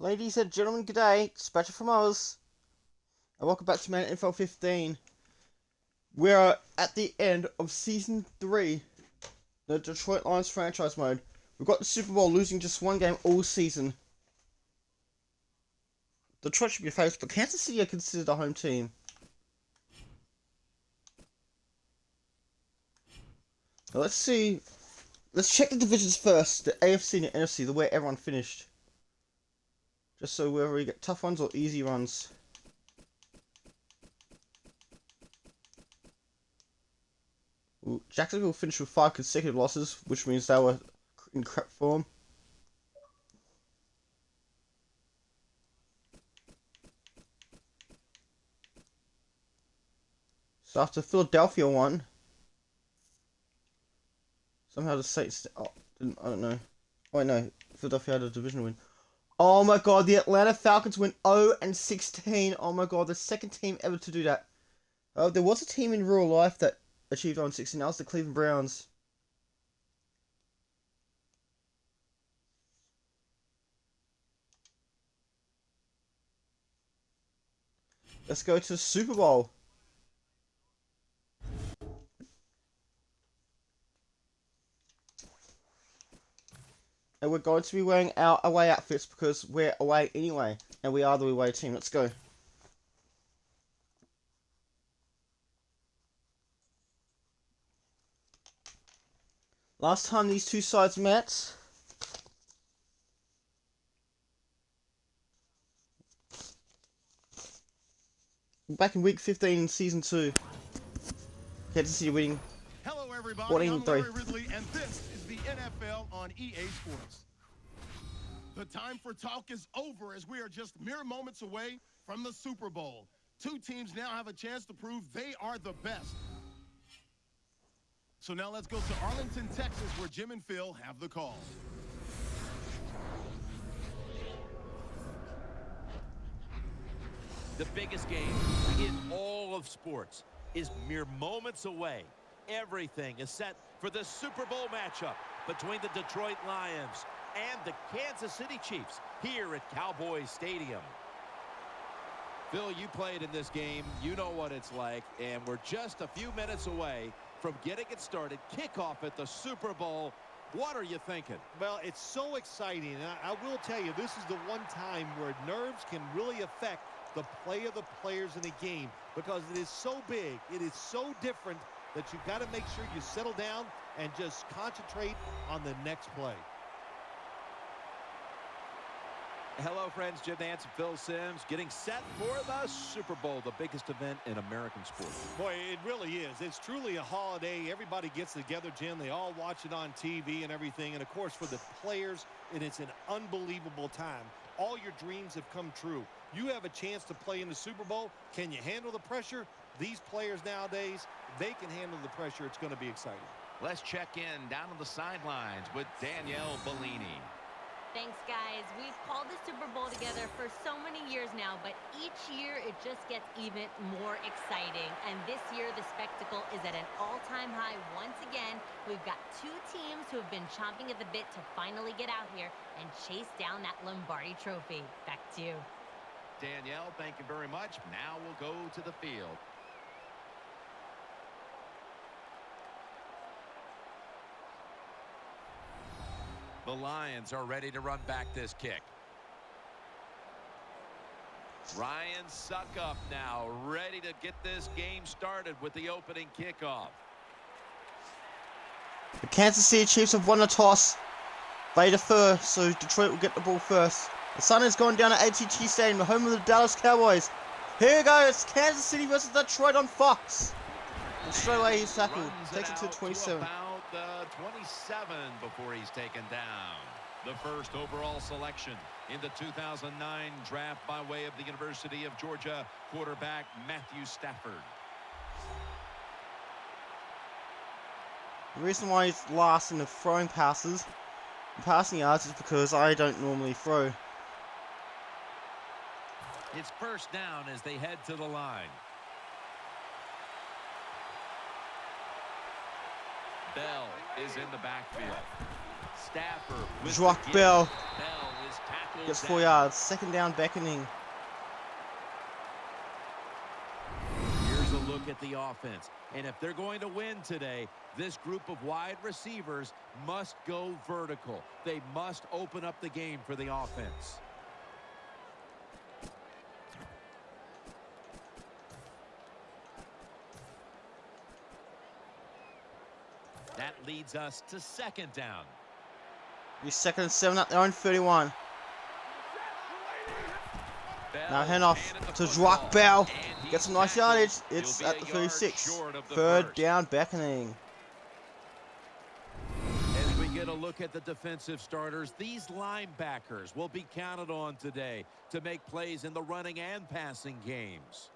Ladies and gentlemen, good day. Special from us, and welcome back to Madden NFL 15. We are at the end of Season 3, the Detroit Lions franchise mode. We've got the Super Bowl, losing just one game all season. Detroit should be faced, but Kansas City are considered a home team. Now let's see. Let's check the divisions first, the AFC and the NFC, the way everyone finished. Just so whether we get tough ones or easy runs. Jacksonville finished with 5 consecutive losses, which means they were in crap form. So after Philadelphia won, somehow the Saints I don't know. Oh wait, no, Philadelphia had a division win. Oh my god, the Atlanta Falcons went 0-16. Oh my god, the second team ever to do that. There was a team in real life that achieved 0-16. That was the Cleveland Browns. Let's go to the Super Bowl. And we're going to be wearing our away outfits because we're away anyway. And we are the away team. Let's go. Last time these two sides met, back in week 15 in season 2. Kansas City winning. Hello everybody, 14-3. I'm Larry Ridley, and this is the NFL on EA Sports. The time for talk is over as we are just mere moments away from the Super Bowl. Two teams now have a chance to prove they are the best. So now let's go to Arlington, Texas, where Jim and Phil have the call. The biggest game in all of sports is mere moments away. Everything is set for the Super Bowl matchup between the Detroit Lions and the Kansas City Chiefs here at Cowboys Stadium. Phil, you played in this game. You know what it's like, and we're just a few minutes away from getting it started. Kickoff at the Super Bowl. What are you thinking? Well, it's so exciting, and I will tell you, this is the one time where nerves can really affect the play of the players in a game because it is so big, it is so different that you've got to make sure you settle down and just concentrate on the next play. Hello, friends. Jim Nance and Phil Simms getting set for the Super Bowl, the biggest event in American sports. Boy, it really is. It's truly a holiday. Everybody gets together, Jim. They all watch it on TV and everything. And, of course, for the players, it's an unbelievable time. All your dreams have come true. You have a chance to play in the Super Bowl. Can you handle the pressure? These players nowadays, they can handle the pressure. It's going to be exciting. Let's check in down on the sidelines with Danielle Bellini. Thanks, guys. We've called the Super Bowl together for so many years now, but each year it just gets even more exciting. And this year, the spectacle is at an all-time high once again. We've got two teams who have been chomping at the bit to finally get out here and chase down that Lombardi trophy. Back to you. Danielle, thank you very much. Now we'll go to the field. The Lions are ready to run back this kick. Ryan Suckup now ready to get this game started with the opening kickoff. The Kansas City Chiefs have won the toss. They defer, so Detroit will get the ball first. The sun is going down at AT&T Stadium, the home of the Dallas Cowboys. Here we go, it's Kansas City versus Detroit on Fox. And straight away he's tackled, takes it to 27. About the 27 before he's taken down. The first overall selection in the 2009 draft by way of the University of Georgia quarterback Matthew Stafford. The reason why he's last in the throwing passes and passing yards is because I don't normally throw. It's first down as they head to the line. Bell is in the backfield. Stafford with Drock the Bell. Bell is tackled Gets down. 4 yards. Second down, beckoning. Here's a look at the offense. And if they're going to win today, this group of wide receivers must go vertical. They must open up the game for the offense. That leads us to second down. He's 2nd and 7 at their own 31. Now hand off to Jock Bell. Gets some nice yardage. It's at the 36. Third down, beckoning. As we get a look at the defensive starters, these linebackers will be counted on today to make plays in the running and passing games.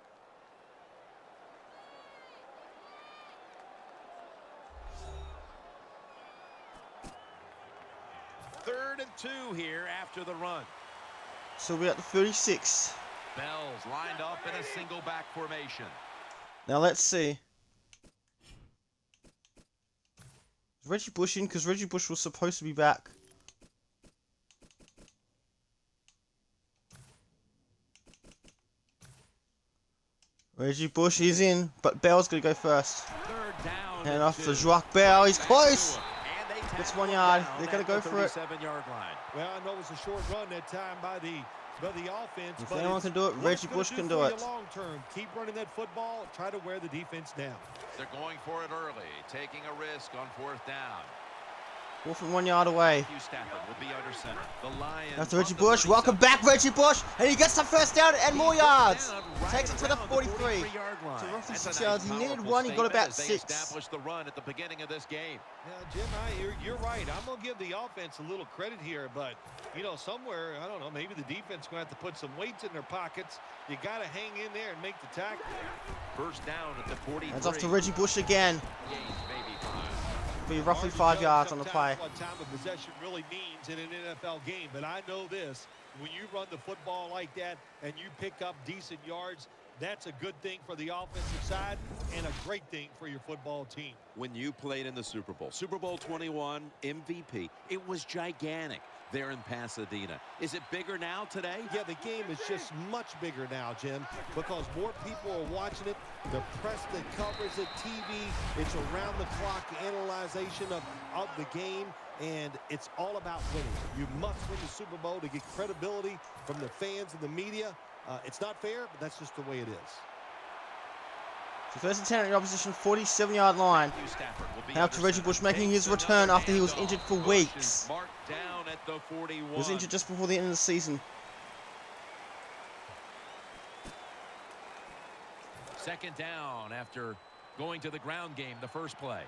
Third and 2 here after the run. So we're at the 36. Bell's lined up in a single back formation. Now let's see. Is Reggie Bush in? Because Reggie Bush was supposed to be back. Reggie Bush is in, but Bell's going to go first. Third down. Hand off to Jock Bell. He's close. Gets 1 yard. They're going to go for it. 37-yard line. Well, I know it was a short run that time by the offense. If but anyone can do it, Reggie Bush can do it. Long term, keep running that football. Try to wear the defense down. They're going for it early, taking a risk on 4th down. 4th and 1 yard away. Hugh Stafford will be under center. The Lions. After Reggie Bush. Welcome back, Reggie Bush. And he gets the first down and more yards. Takes it to the 43. So roughly 6 yards. He needed 1. He got about 6. Established the run at the beginning of this game. Now, Jim, you're right. I'm going to give the offense a little credit here, but, you know, somewhere, I don't know, maybe the defense is going to have to put some weights in their pockets. You got to hang in there and make the tackle. First down at the 43. Hands off to Reggie Bush again. Gains maybe 5. Be roughly 5 yards on the play. What time of possession really means in an NFL game, but I know this: when you run the football like that and you pick up decent yards, that's a good thing for the offensive side and a great thing for your football team. When you played in the Super Bowl 21 MVP, it was gigantic there in Pasadena. Is it bigger now today? Yeah, the game is just much bigger now, Jim, because more people are watching it. The press that covers it, TV, it's around-the-clock analyzation of the game, and it's all about winning. You must win the Super Bowl to get credibility from the fans and the media. It's not fair, but that's just the way it is. So first and 10 at the opposition 47-yard line. Now to Reggie Bush making his return after he was injured for weeks. He was injured just before the end of the season. Second down after going to the ground game the first play.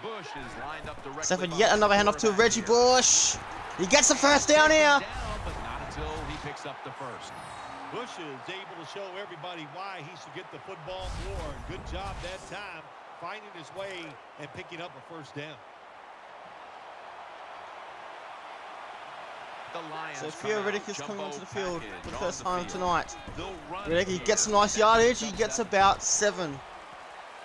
Bush is lined up directly. Stafford yet another handoff to Reggie Bush. He gets the first down here. But not until he picks up the first. Bush is able to show everybody why he should get the football more. Good job that time, finding his way and picking up a first down. So Theo Riddick is coming onto the field for the first time tonight. Riddick, he gets some nice yardage. He gets about 7.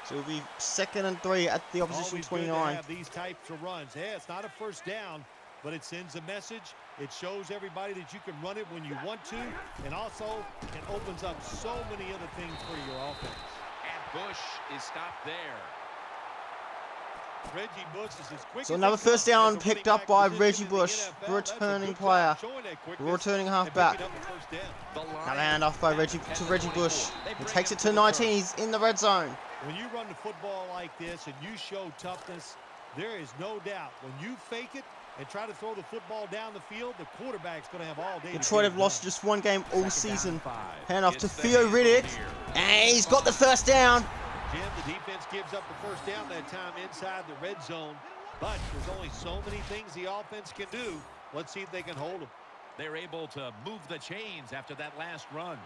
So it'll be 2nd and 3 at the opposition 29. Good to have these types of runs. Yeah, it's not a first down, but it sends a message. It shows everybody that you can run it when you want to, and also it opens up so many other things for your offense. And Bush is stopped there. Reggie Bush is as quick. So another first down picked up by Reggie Bush, the returning player, the returning halfback. Another handoff by Reggie to Reggie Bush. He takes it to 19. He's in the red zone. When you run the football like this and you show toughness, there is no doubt when you fake it and try to throw the football down the field, the quarterback's going to have all day. Detroit have lost just 1 game all season. Handoff to Theo Riddick, and he's got the first down. Jim, the defense gives up the first down that time inside the red zone, but there's only so many things the offense can do. Let's see if they can hold them. They're able to move the chains after that last run.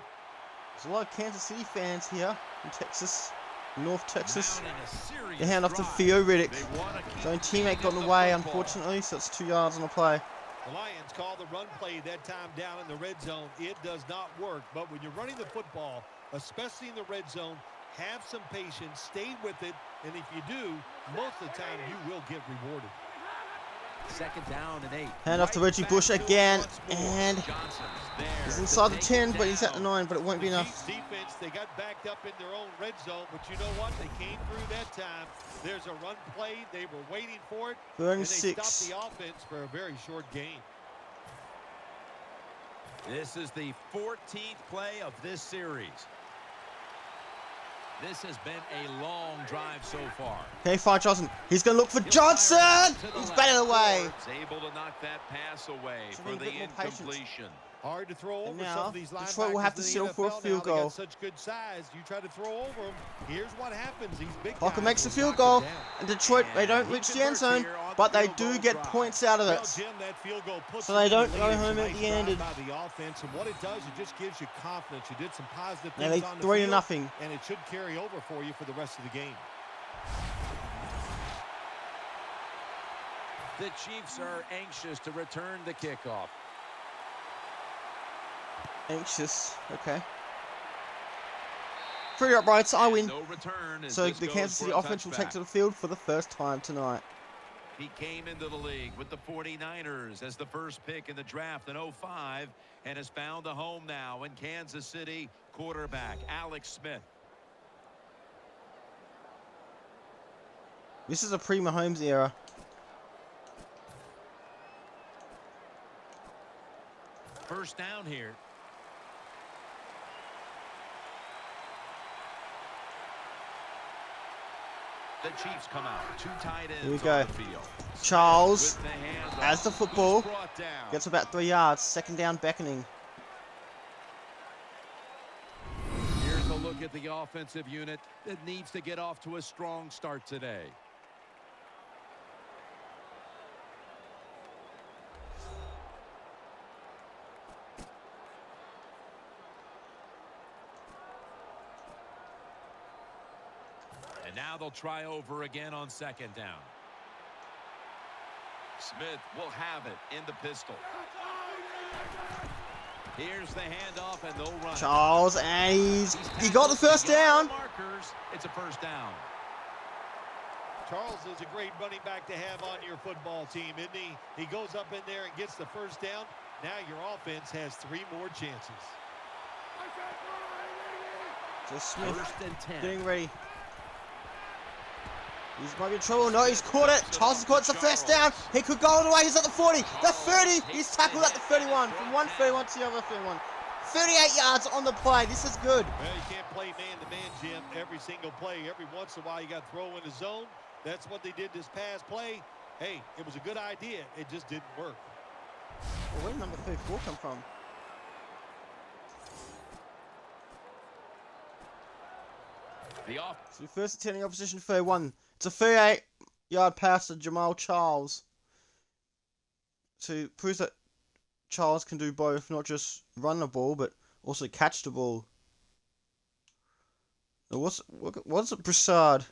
There's a lot of Kansas City fans here in Texas, North Texas. They hand off to Theo Riddick. His own teammate got in the way, unfortunately, so it's 2 yards on the play. The Lions call the run play that time down in the red zone. It does not work, but when you're running the football, especially in the red zone, have some patience, stay with it, and if you do, most of the time you will get rewarded. Second down and 8. Hand off to Reggie Right Bush back to again, him once more. and Johnson's there he's to inside the take 10, it but he's at the down. 9, but it won't be The enough. Chiefs defense, they got backed up in their own red zone, but you know what? They came through that time. There's a run play. They were waiting for it, and they 36. stopped the offense for a very short gain. This is the 14th play of this series. This has been a long drive so far. Okay, fire Johnson. He's going to look for Johnson! He's batted away. Ford's able to knock that pass away So for need a the bit more patience. incompletion. Hard to throw And over now, some of these Detroit will linebackers have to in the settle for a NFL field now. They goal. got such good size. You try to throw over them. Here's what happens. These big Parker guys makes the will field knock goal, it down. and Detroit, they don't And he reach the end converts zone, here on the but they field do goal get drive. points out of Well, it. Jim, that field goal puts So you they in the don't lead. go It's a home at nice the end. drive by the offense, and what it does, it just gives you confidence. You did some positive Now things they on the 3 to field, nothing. and it should carry over for you for the rest of the game. The Chiefs are anxious to return the kickoff. Anxious. Okay. 3 uprights, I win. No return as So this the goes Kansas for City a offense will take touchback. to the field for the first time tonight. He came into the league with the 49ers as the first pick in the draft in 05 and has found a home now in Kansas City. Quarterback Alex Smith. This is a pre-Mahomes era. First down here. The Chiefs come out. 2 tight ends Here we go. on the field. Charles With the handoff. has the football. He's brought down. Gets about 3 yards. Second down beckoning. Here's a look at the offensive unit that needs to get off to a strong start today. And now they'll try over again on second down. Smith will have it in the pistol. Here's the handoff, and they'll run. Charles, and he got the tackled. first He got down. the markers. It's a first down. Charles is a great running back to have on your football team, isn't he? He goes up in there and gets the first down. Now your offense has 3 more chances. Just Smith First and 10. getting ready. He's might be in trouble. No, he's caught it. Charles has caught it. It's the first down. He could go all the way. He's at the 40, the 30. He's tackled at the 31. From one 31 to the other 31. 38 yards on the play. This is good. Well, you can't play man-to-man, Jim, every single play. Every once in a while, you got to throw in the zone. That's what they did this past play. Hey, it was a good idea. It just didn't work. Well, where did number 34 come from? The off. So first attending opposition 31. It's a 38-yard pass to Jamal Charles. To prove that Charles can do both, not just run the ball, but also catch the ball. Now what's it, Broussard?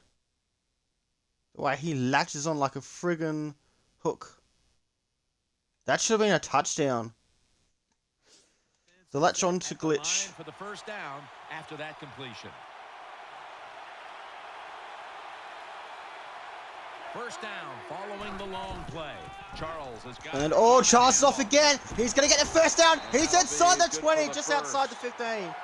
Wow, he latches on like a friggin' hook. That should have been a touchdown. The latch on to glitch. For the first down after that completion. First down following the long play. Charles has got And Charles is off again. He's going to get the first down. He's inside the 20, just outside the 15.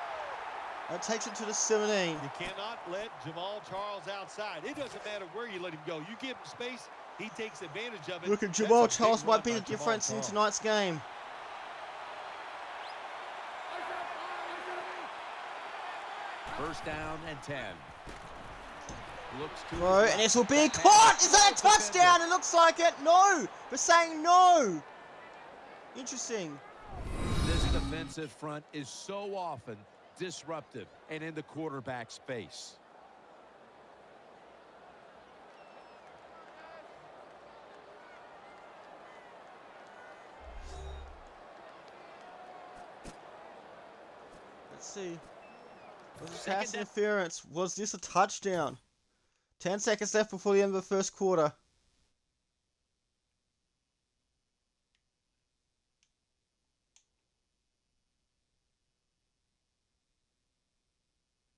That takes him to the 17. You cannot let Jamal Charles outside. It doesn't matter where you let him go. You give him space, he takes advantage of it. Look at That's Jamal a big Charles run might be by the Jamal difference in Charles. tonight's game. First down and 10. Looks to No, and this will be caught. Is that a touchdown? It looks like it. No, we're saying no. Interesting. This defensive front is so often disruptive and in the quarterback's face. Let's see. Was this Second pass down. interference? Was this a touchdown? 10 seconds left before the end of the first quarter.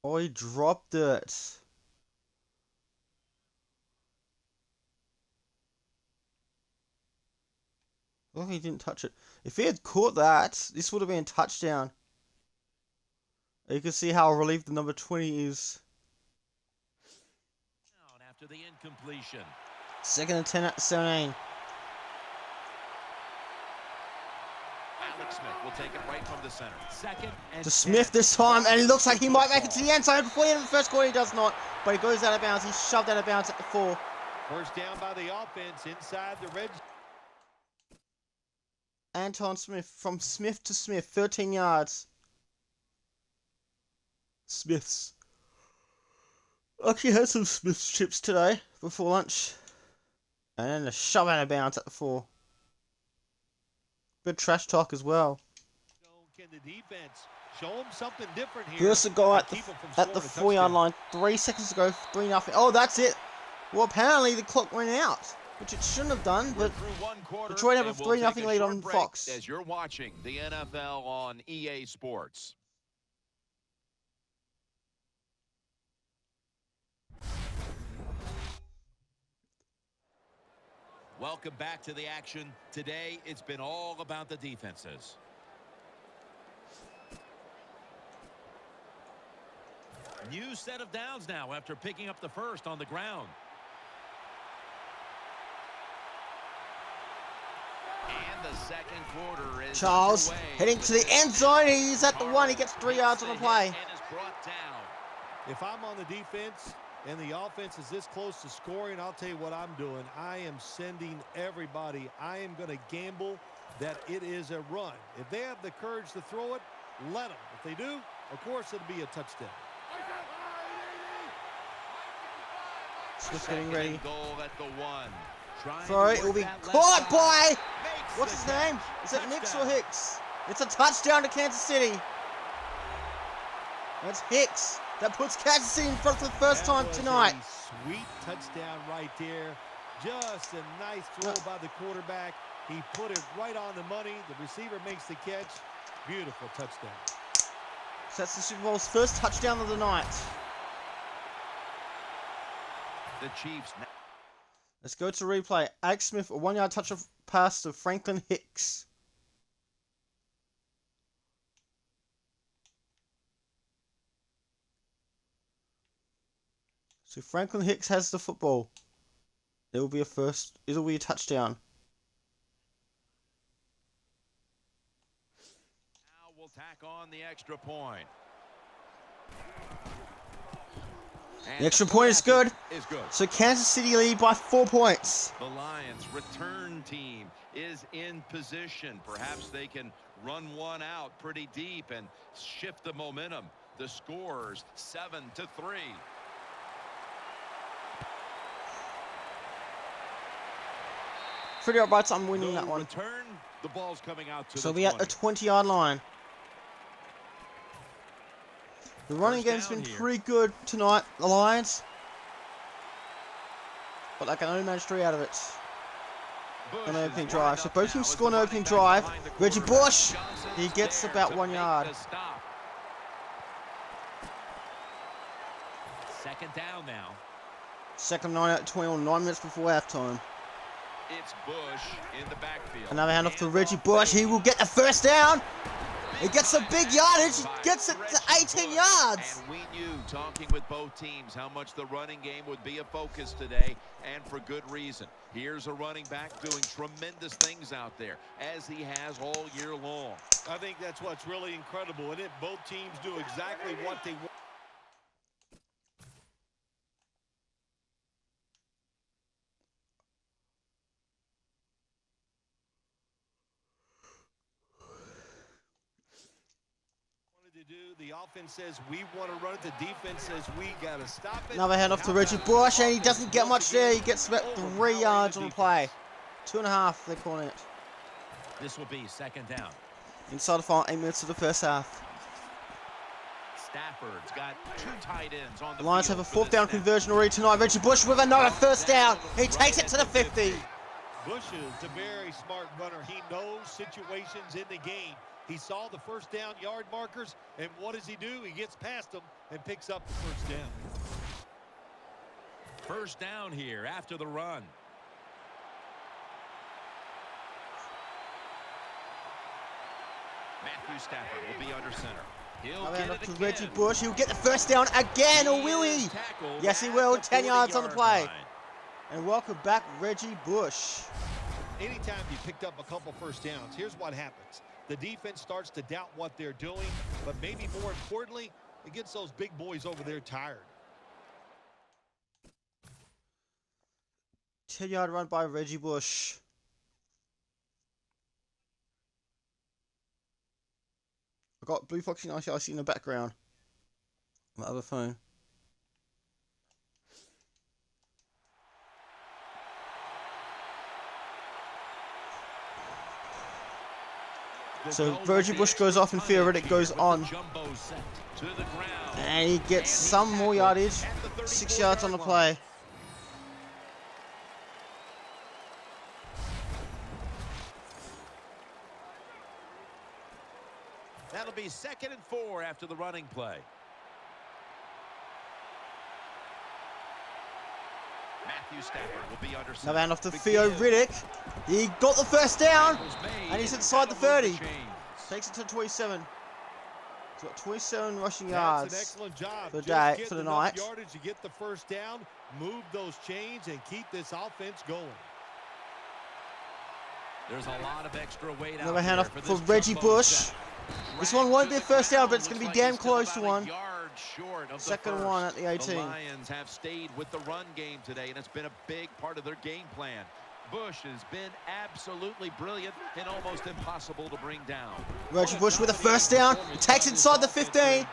Oh, he dropped it. Oh, he didn't touch it. If he had caught that, this would have been a touchdown. You can see how relieved the number 20 is. After the incompletion. 2nd and 10 at 17. Alex Smith will take it right from the center. 2nd and To Smith 10. this time, and it looks like he might make it to the end zone before the end of the first quarter. He does not, but he goes out of bounds. He's shoved out of bounds at the 4. First down by the offense inside the red. Anton Smith, from Smith to Smith, 13 yards. Smiths. Actually had some Smith's chips today before lunch. And then a shove out of bounds at the 4. Good trash talk as well. Can the defense show them something different here? Here's the goal and at the, keep 'em from at the scoring a 4-yard touchdown? line. 3 seconds to go, 3-0. Oh, that's it. Well, apparently the clock went out, which it shouldn't have done, We're but through one quarter, Detroit have a and we'll 3-0 take lead short on break Fox. As you're watching the NFL on EA Sports. Welcome back to the action. Today, it's been all about the defenses. New set of downs now after picking up the first on the ground. And the second quarter is Charles underway heading with to the this end zone. He's at the 1. He Charles gets 3 takes yards on the hit play. and is brought down. If I'm on the defense and the offense is this close to scoring, I'll tell you what I'm doing. I am sending everybody. I am going to gamble that it is a run. If they have the courage to throw it, let them. If they do, of course, it'll be a touchdown. Smith getting Second ready. and goal at the 1. Trying Throw to it will work be that left caught side. by, Makes what's the his name? catch. Is it Nix or Touchdown. Hicks? It's a touchdown to Kansas City. That's Hicks. That puts Kansas City in front for the first time That was tonight. a sweet touchdown right there. Just a nice throw by the quarterback. He put it right on the money. The receiver makes the catch. Beautiful touchdown. So that's the Super Bowl's first touchdown of the night. The Chiefs. Let's go to replay. Alex Smith, a 1-yard touch of pass to Franklin Hicks. So Franklin Hicks has the football. It will be a first. It'll be a touchdown. Now we'll tack on the extra point. The extra point is good. Is good. So Kansas City lead by 4 points. The Lions return team is in position. Perhaps they can run one out pretty deep and shift the momentum. The scores 7-3. 3-yard bites, I'm winning No that one. return. The ball's coming out to So the we at the 20. 20-yard line. The running First game's down been here. pretty good tonight, the Lions. But they can only manage 3 out of it. Bush An is opening lined drive. So up both now teams as score an the opening running back drive. behind the Reggie quarterback. Bush, Johnson's he gets there about to 1 make yard. the stop. Second down now. Second 9 out 20, 9 minutes before halftime. It's Bush in the backfield. Another handoff to Hands Reggie off Bush. He fake. will get the first down. He gets a big yardage. He By gets it to Reggie 18 Bush. yards. And we knew, talking with both teams, how much the running game would be a focus today, and for good reason. Here's a running back doing tremendous things out there, as he has all year long. I think that's what's really incredible. And both teams do exactly what they want. To do. The offense says we want to run it. The defense says we got to stop it. Another handoff to Reggie Bush, and he doesn't get much there. He gets about 3 yards on the play. 2.5, they're calling it. This will be second down. Inside the final 8 minutes of the first half. Stafford's got 2 tight ends on the The Lions field have a for this 4th down snap. conversion already tonight. Reggie Bush with another first down. He takes it to the 50. Bush is a very smart runner. He knows situations in the game. He saw the first down yard markers, and what does he do? He gets past them and picks up the first down. First down here after the run. Matthew Stafford will be under center. He'll Now get up it to again. Reggie Bush. He'll get the first down again, or will he? Yes, he will. 10 yards on the play. And welcome back, Reggie Bush. Anytime you picked up a couple first downs, here's what happens. The defense starts to doubt what they're doing, but maybe more importantly, it gets those big boys over there tired. 10-yard run by Reggie Bush. I got Blue Foxy ICIC in the background. My other phone. So Reggie Bush goes off and Theoretic goes on. And he gets some more yardage. 6 yards on the play. That'll be 2nd and 4 after the running play. Matthew Stafford will be under center. Now hand off to Theo Riddick. He got the first down. And he's inside the 30. Takes it to 27. He's got 27 rushing yards. That's an excellent job. For the night. Yardage to get the first down, move those chains, and keep this offense going. There's a lot of extra weight out Another hand there off for Reggie Bush. This one won't be a first down, but it's going to be damn close to one. 2nd 1 at the 18. The Lions have stayed with the run game today, and it's been a big part of their game plan. Bush has been absolutely brilliant and almost impossible to bring down. Reggie Bush with a first down. He takes inside the 15.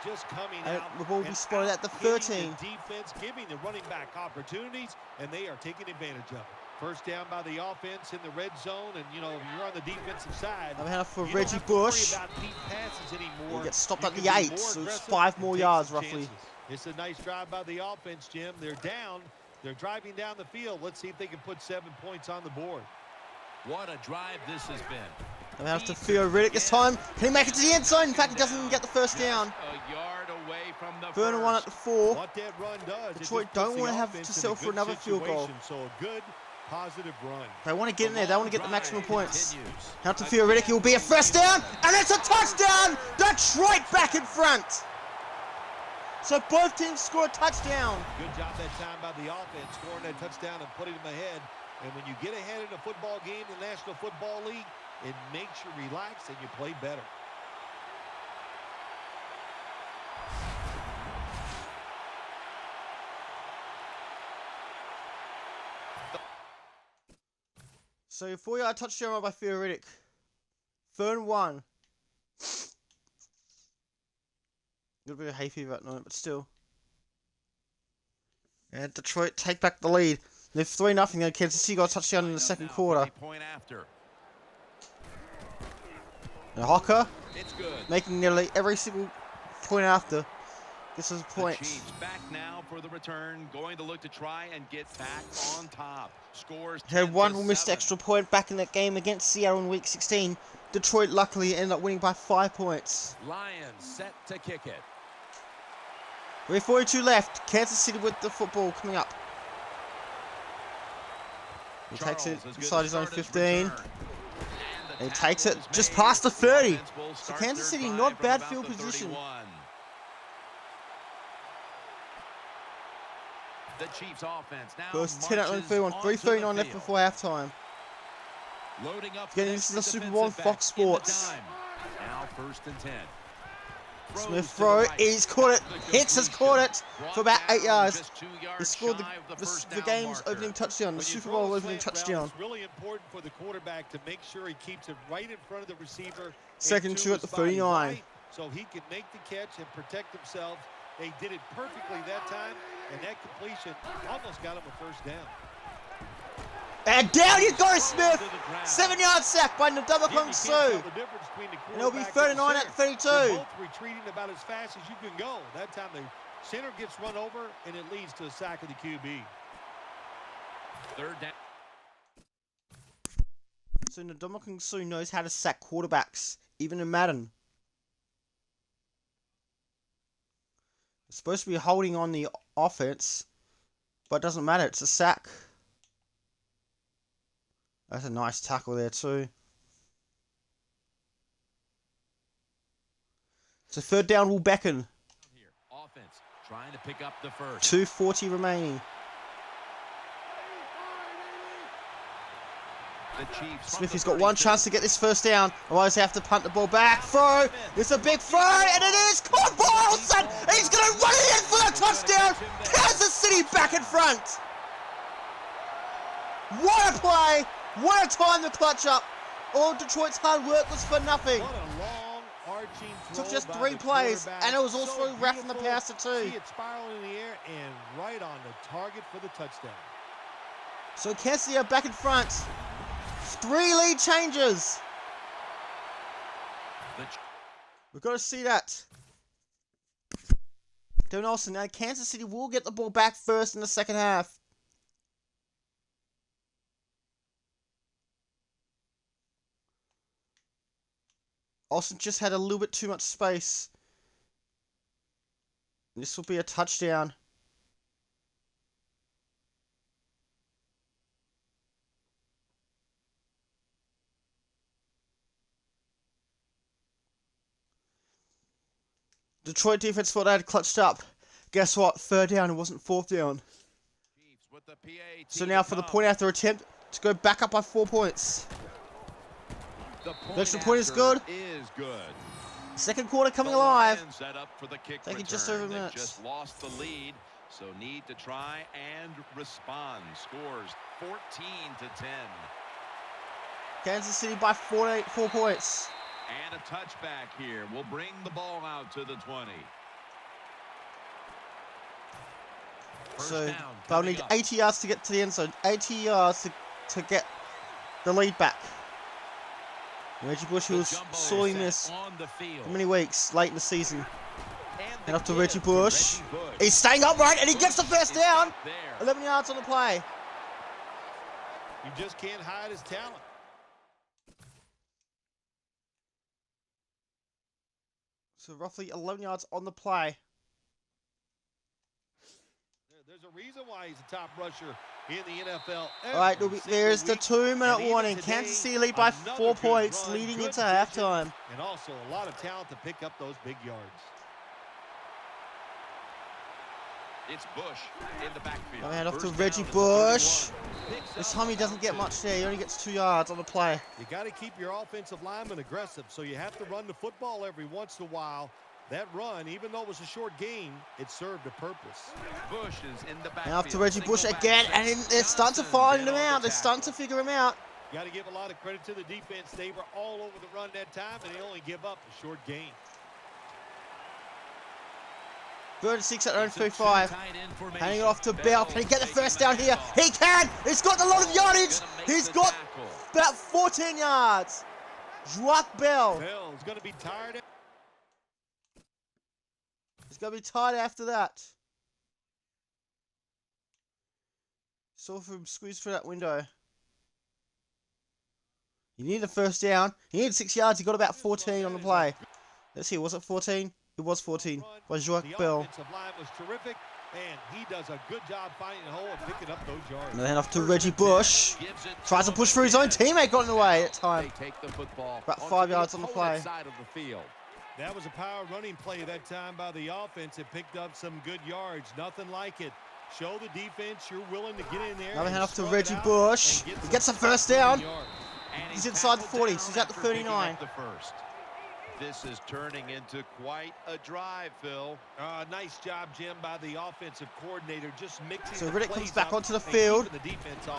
And the ball will be spotted at the 13. Defense giving the running back opportunities, and they are taking advantage of it. First down by the offense in the red zone, and you know, if you're on the defensive side, I'm hand off for Reggie Bush. He gets stopped at the 8, so it's 5 more yards roughly. It's a nice drive by the offense, Jim. They're down. They're driving down the field. Let's see if they can put 7 points on the board. What a drive this has been. I'm hand off to Theo Riddick this time. Can he make it to the end zone? In fact, he doesn't even get the first down. A yard away from the 3rd and 1 at the 4. What that run does, Detroit don't want to have to settle for another field goal. So a good positive run. They want to get in there. They want to get the maximum points. Now to Theoretic, it will be a first down, and it's a touchdown! Detroit back in front! So both teams score a touchdown. Good job that time by the offense, scoring that touchdown and putting them ahead. And when you get ahead in a football game in the National Football League, it makes you relax and you play better. So 4-yard touchdown run by Theoretic. 3rd and 1. A little bit of hay fever at the moment, but still. And Detroit take back the lead. They're 3-0. Then Kansas City got a touchdown in the 2nd quarter. And Hocker making nearly every single point after. This is points. Chiefs back now for the return, going to look to try and get back on top. Scores. Had one missed extra point back in that game against Seattle in Week 16. Detroit luckily ended up winning by 5 points. Lions set to kick it. We have 42 left. Kansas City with the football coming up. He takes it inside his own 15. And he takes it just past the 30. So Kansas City not bad field position. The Chiefs offense now First 10 out of 31, 3:39 left before halftime. Loading up. Again, this is the Super Bowl on Fox Sports. Now 1st and 10. Smith throw, he's caught it. Hicks has caught it for about 8 yards. He scored the game's opening touchdown, the Super Bowl opening touchdown. It's really important for the quarterback to make sure he keeps it right in front of the receiver. 2nd and 2 at the 39. So he can make the catch and protect himself. They did it perfectly that time, and that completion almost got him a first down. And down you go, Smith! 7-yard sack by Ndamukong Suh. And it'll be 39 at 32. They're both retreating about as fast as you can go. That time the center gets run over, and it leads to a sack of the QB. 3rd down. So Ndamukong Suh knows how to sack quarterbacks, even in Madden. It's supposed to be holding on the offense, but it doesn't matter. It's a sack. That's a nice tackle there too. So third down will beckon. Here, offense trying to pick up the first. 2:40 remaining. The Chiefs. Smithy's got one chance to get this first down. Otherwise, they have to punt the ball back. Throw. It's a big throw, and it is caught by Olsen. He's going to run it in for the touchdown. Kansas City back in front. What a play. What a time to clutch up. All Detroit's hard work was for nothing. What a long arching throw. Took just by 3 the plays, quarterback. and it was also So wrapped in the beautiful. passer too. See it spiral in the air and right on the target for the touchdown. So Kansas City are back in front. 3 lead changes. We've got to see that. Devin Olsen. Now Kansas City will get the ball back first in the second half. Olsen just had a little bit too much space. This will be a touchdown. Detroit defense thought they had clutched up. Guess what? Third down. It wasn't fourth down. So now for the point after attempt to go back up by 4 points. The extra point is good. Second quarter coming alive. Taking just over a minute. Just lost the lead, so need to try and respond. Scores 14-10. Kansas City by 4 points. And a touchback here will bring the ball out to the 20. So they'll need 80 yards to get to the end zone. 80 yards to get the lead back. Reggie Bush, who was sorely missed for many weeks late in the season. And up to Reggie Bush. He's staying upright and he gets the first down. 11 yards on the play. You just can't hide his talent. So roughly 11 yards on the play. There's a reason why he's a top rusher in the NFL. All right, there's the 2-minute warning. Kansas City lead by 4 points, leading into halftime. And also a lot of talent to pick up those big yards. It's Bush in the backfield. Now hand off to Reggie Bush. This time he doesn't get much there. He only gets 2 yards on the play. You got to keep your offensive lineman aggressive, so you have to run the football every once in a while. That run, even though it was a short game, it served a purpose. Bush is in the backfield. Now off to Reggie Bush again, and they're starting to find him out. They're starting to figure him out. You got to give a lot of credit to the defense. They were all over the run that time, and they only give up a short gain. 36 at their own 35. Handing it off to Bell. Can he get the first down here? He can! He's got a lot of yardage! He's got about 14 yards. Joak Bell. Bell's going to be tired. He's going to be tired after that. Saw him squeeze through that window. He needed a first down. He needed 6 yards. He got about 14 on the play. Let's see, was it 14? It was 14 by Joak Bell. The offensive line was terrific, and he does a good job finding the hole and picking up those yards. And then off to Reggie Bush. Tries to push through his own teammate, got in the way at time. About 5 yards on the play. That was a power running play that time by the offense. It picked up some good yards. Nothing like it. Show the defense you're willing to get in there. Another hand off to Reggie Bush. He gets the first down. He's inside the 40, so he's at the 39. This is turning into quite a drive, Phil. Nice job, Jim, by the offensive coordinator, just mixing. So Riddick comes back onto the field,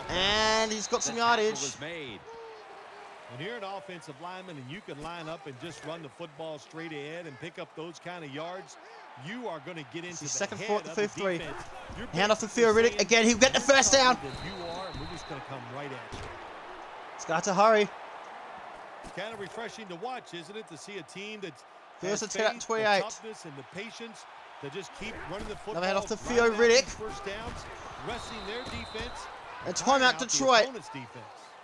and he's got some yardage. When you're an offensive lineman and you can line up and just run the football straight ahead and pick up those kind of yards, you are going to get into the second head fourth, of the 53. defense. Hand off the field, Riddick. Again, he'll get the first down. You are, and we're just going to come right at you. He's got to hurry. Kind of refreshing to watch, isn't it, to see a team that's First has and 10 at faith, 28. the toughness and the patience to just keep running the football. Another head off the right field, out Riddick. these first downs, resting their defense. And timeout Detroit.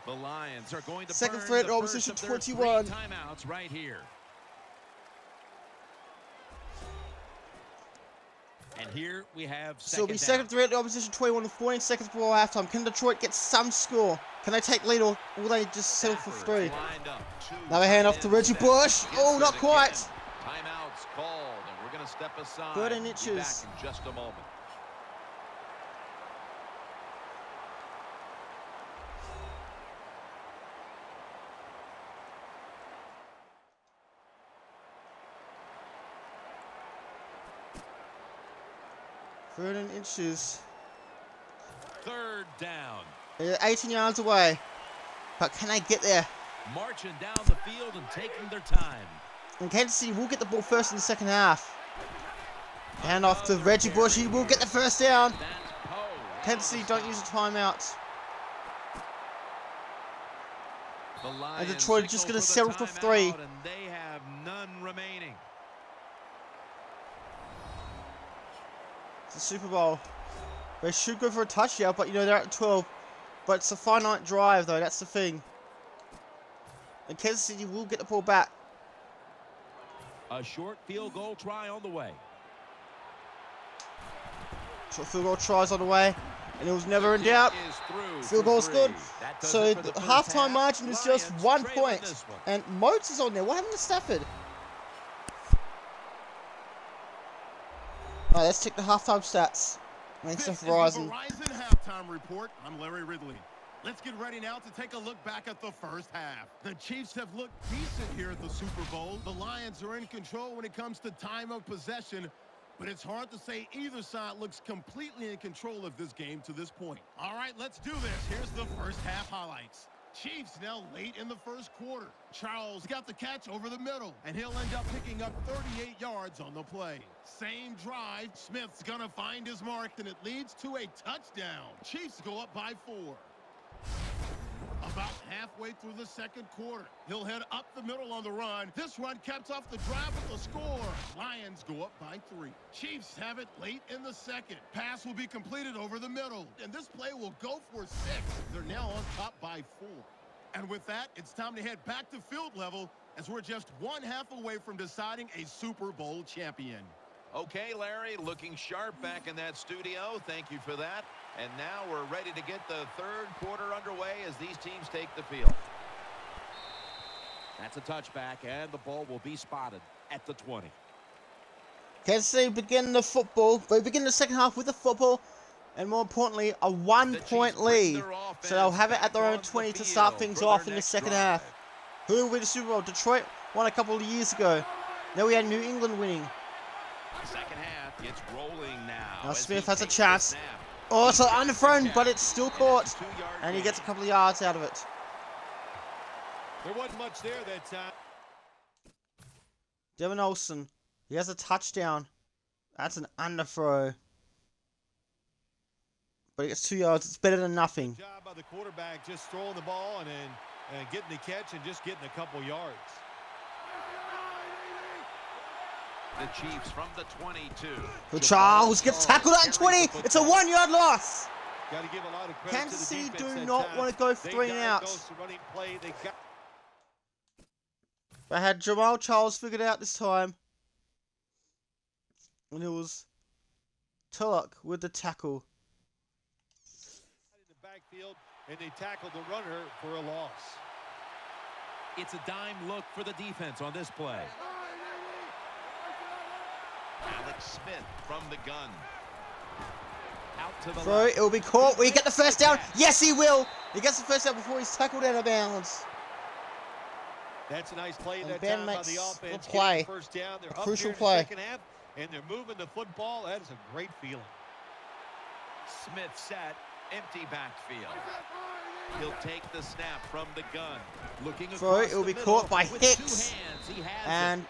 The Lions are going to Second burn threat, the opposition first of their 21. 3 timeouts right here. And here we have So it'll be second second threat, the opposition 21 with 14 seconds before halftime. Can Detroit get some score? Can they take lead, or will they just settle for 3? Another hand off to Reggie Bush. Oh, not quite. Timeouts to step aside. 13 Be inches. back in just a moment. Inches. Third down. They're 18 yards away. But can they get there? Marching down the field and taking their time. And Kansas City will get the ball first in the second half. Hand off to Reggie Bush. He will get the first down. Kansas City don't use a timeout. And Detroit are just going to settle for 3. And they have none remaining. It's the Super Bowl. They should go for a touchdown, but you know, they're at 12. But it's a finite drive, though. That's the thing. And Kansas City will get the ball back. A short field goal try on the way. Short field goal tries on the way. And it was never in doubt. Field goal's good. So the halftime margin is just 1 point. And Moats is on there. What happened to Stafford? Alright, let's check the halftime stats. Thanks to Verizon. Verizon halftime report. I'm Larry Ridley. Let's get ready now to take a look back at the first half. The Chiefs have looked decent here at the Super Bowl. The Lions are in control when it comes to time of possession, but it's hard to say either side looks completely in control of this game to this point. All right, let's do this. Here's the first half highlights. Chiefs now late in the first quarter. Charles got the catch over the middle, and he'll end up picking up 38 yards on the play. Same drive. Smith's going to find his mark, and it leads to a touchdown. Chiefs go up by 4. About halfway through the second quarter, he'll head up the middle on the run. This run caps off the drive with a score. Lions go up by 3. Chiefs have it late in the second. Pass will be completed over the middle, and this play will go for 6. They're now on top by 4. And with that, it's time to head back to field level as we're just 1 half away from deciding a Super Bowl champion. Okay, Larry, looking sharp back in that studio. Thank you for that. And now we're ready to get the third quarter underway as these teams take the field. That's a touchback, and the ball will be spotted at the 20. Kansas City begin the football. They begin the second half with the football, and more importantly, a 1-point lead. So they'll have it at their own 20 to start things off in the second half. Who will win the Super Bowl? Detroit won a couple of years ago. Now we had New England winning. Second half gets rolling now. Now Smith has a chance. Oh, it's underthrown, but it's still caught. And he gets a couple of yards out of it. There wasn't much there that time. Devin Olsen. He has a touchdown. That's an underthrow. But he gets 2 yards. It's better than nothing. Good job by the quarterback just throwing the ball and then getting the catch and just getting a couple yards. The Chiefs from the 22. But Charles gets tackled at 20. It's a 1-yard loss. Got to give a lot of credit Kansas to the City defense do that not time. want to go They 3 and out. diagnosed the running play. They had Jamal Charles figured out this time. And it was Tulloch with the tackle. In the backfield, and they tackled the runner for a loss. It's a dime look for the defense on this play. Alex Smith from the gun. Out to the So left. it will be caught. Will he get the first down? Yes, he will. He gets the first down before he's tackled out of bounds. That's a nice play And that Ben time by makes the the offense. play. Getting the first down. They're A up crucial here in play. the second half, and they're moving the football. That is a great feeling. Smith set, empty backfield. He'll take the snap from the gun. Looking So across it will the be middle caught by with Hicks. 2 hands. He has And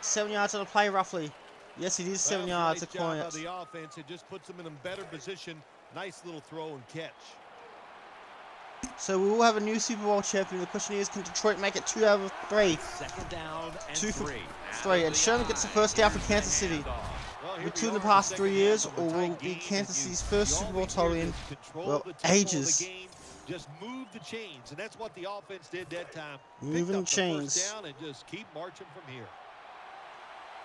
7 yards on the play, roughly. Yes, it is 7 yards. Nice According job to by the offense. It just puts them in a better position. Nice little throw and catch. So we will have a new Super Bowl champion. The question is, can Detroit make it 2 out of 3? it. Second down and 2 for 3. 3. And Sherman gets the first down for Kansas City. Well, here With we 2 in the are past second 3 years, half of or a will tight be game. Kansas You- City's first you Super Bowl always title hear in, this, control well, the tempo of the ages. game, just move the chains, and that's what the offense did that time. Moving Picked up the chains. first down and just keep marching from here.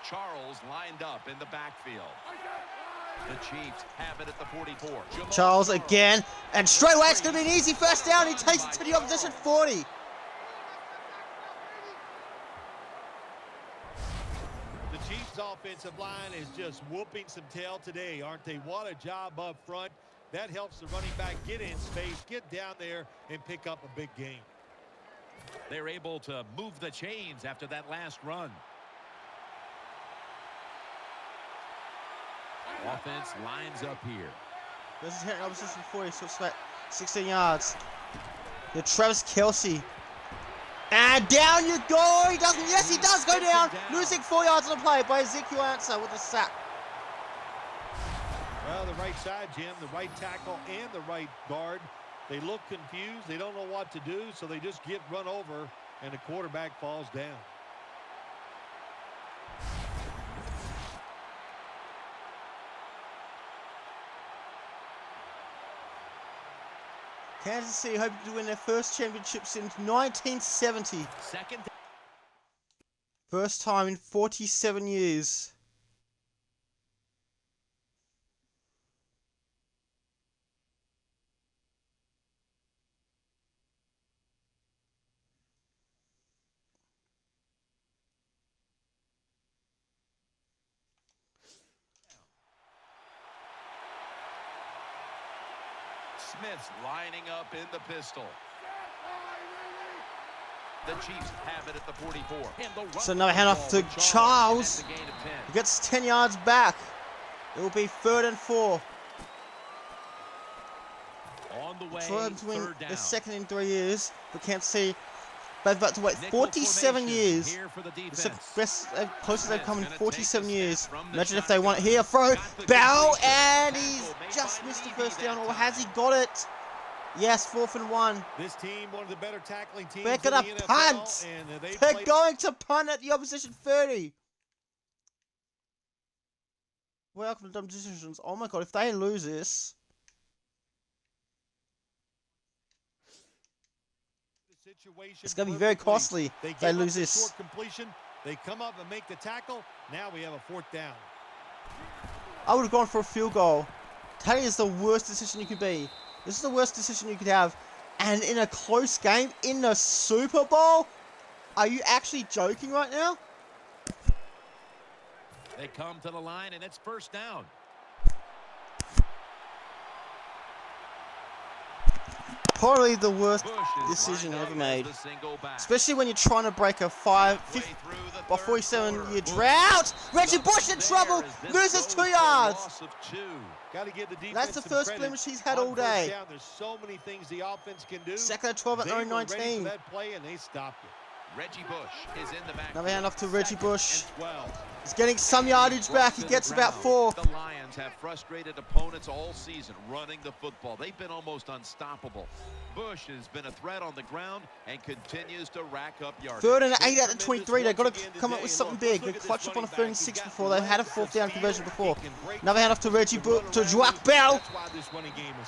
Charles lined up in the backfield. The Chiefs have it at the 44. Jamal Charles again. And straight away, it's going to be an easy first down. He takes it to the opposition 40. The Chiefs' offensive line is just whooping some tail today, aren't they? What a job up front. That helps the running back get in space, get down there, and pick up a big gain. They're able to move the chains after that last run. Offense lines up here. This is hitting opposition 40, so it's about 16 yards. The Travis Kelce. And down you go! He doesn't. Yes, he does go down. Losing 4 yards on the play by Ezekiel Ansah with a sack. Well, the right side, Jim, the right tackle and the right guard. They look confused. They don't know what to do, so they just get run over, and the quarterback falls down. Kansas City hoping to win their first championship since 1970. First time in 47 years. Smith's lining up in the pistol. The Chiefs have it at the 44. So now handoff to Charles. He gets 10 yards back. It will be 3rd and 4. On the way, Trying to win third down. the second in 3 years, but can't see. They've got to wait 47 years. It's the best, closest they've come in 47 years. Imagine if they won it here. Throw, bow, and he's just missed the first down. Or has he got it? Yes, 4th and 1. This team, one of the better tackling teams They're in going the to NFL, punt. and They're going to punt at the opposition 30. Welcome to dumb decisions. Oh my god, if they lose this. It's going to be very costly if they lose this. Short completion. They come up and make the tackle. Now we have a 4th down. I would have gone for a field goal. That is the worst decision you could be. This is the worst decision you could have. And in a close game, in the Super Bowl? Are you actually joking right now? They come to the line, and it's 1st down. Probably the worst decision ever made. Especially when you're trying to break a 47-year drought. Reggie Bush in trouble. Loses 2 yards. That's the first blemish he's had all day. There's so many things the offense can do. Second and 12 at 9-19. That play and they stopped it. Reggie Bush is in the back. Another handoff to Reggie Bush. He's getting some yardage back. He gets about 4. The Lions have frustrated opponents all season running the football. They've been almost unstoppable. Bush has been a threat on the ground and continues to rack up yards. 3rd and 8 at the 23. They've got to come up with something big. They clutched up on a 3rd and 6 before. They've had a 4th down conversion before. Another handoff to Reggie Bush, to Joak Bell.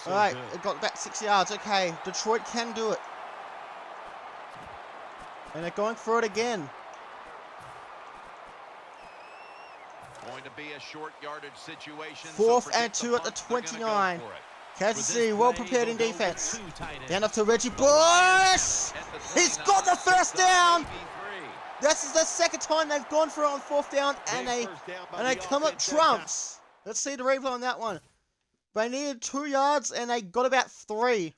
Alright, it got back 6 yards. Okay, Detroit can do it. And they're going for it again. Going to be a short yardage situation. 4th and 2 at the 29. Kansas City well prepared in defense. Down off to Reggie Bush. He's got the 1st down. This is the 2nd time they've gone for it on 4th down, and they come up trumps. Let's see the replay on that one. They needed 2 yards and they got about 3.